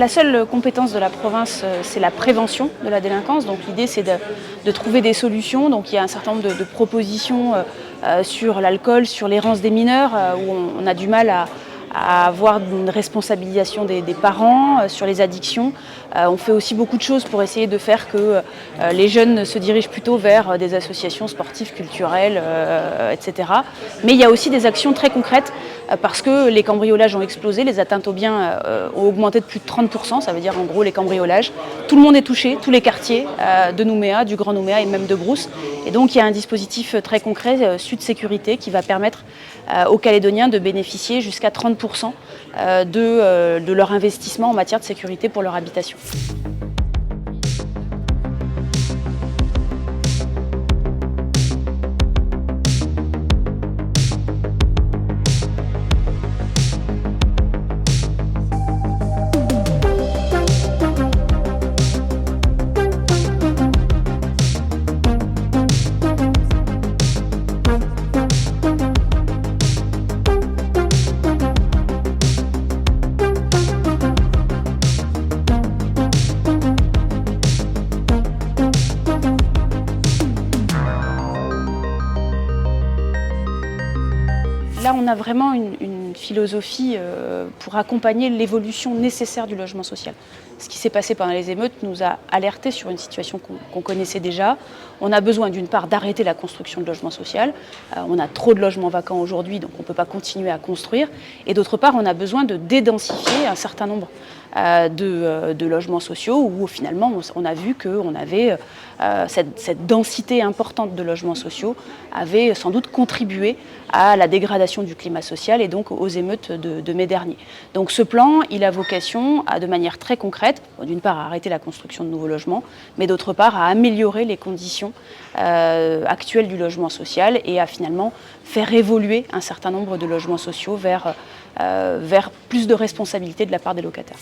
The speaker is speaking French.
La seule compétence de la province, c'est la prévention de la délinquance. Donc l'idée, c'est de trouver des solutions. Donc il y a un certain nombre de propositions sur l'alcool, sur l'errance des mineurs, où on a du mal à avoir une responsabilisation des parents, sur les addictions. On fait aussi beaucoup de choses pour essayer de faire que les jeunes se dirigent plutôt vers des associations sportives, culturelles, etc. Mais il y a aussi des actions très concrètes parce que les cambriolages ont explosé, les atteintes aux biens ont augmenté de plus de 30%, ça veut dire en gros les cambriolages. Tout le monde est touché, tous les quartiers de Nouméa, du Grand Nouméa et même de Brousse. Et donc il y a un dispositif très concret, Sud Sécurité, qui va permettre aux Calédoniens de bénéficier jusqu'à 30% de leur investissement en matière de sécurité pour leur habitation. Là, on a vraiment une philosophie pour accompagner l'évolution nécessaire du logement social. Ce qui s'est passé pendant les émeutes nous a alertés sur une situation qu'on connaissait déjà. On a besoin d'une part d'arrêter la construction de logements sociaux. On a trop de logements vacants aujourd'hui, donc on ne peut pas continuer à construire. Et d'autre part, on a besoin de dédensifier un certain nombre de logements sociaux où finalement on a vu qu'on avait cette densité importante de logements sociaux avait sans doute contribué à la dégradation du climat social et donc aux émeutes de mai dernier. Donc ce plan, il a vocation à, de manière très concrète, d'une part à arrêter la construction de nouveaux logements, mais d'autre part à améliorer les conditions actuelles du logement social et à finalement faire évoluer un certain nombre de logements sociaux vers plus de responsabilité de la part des locataires.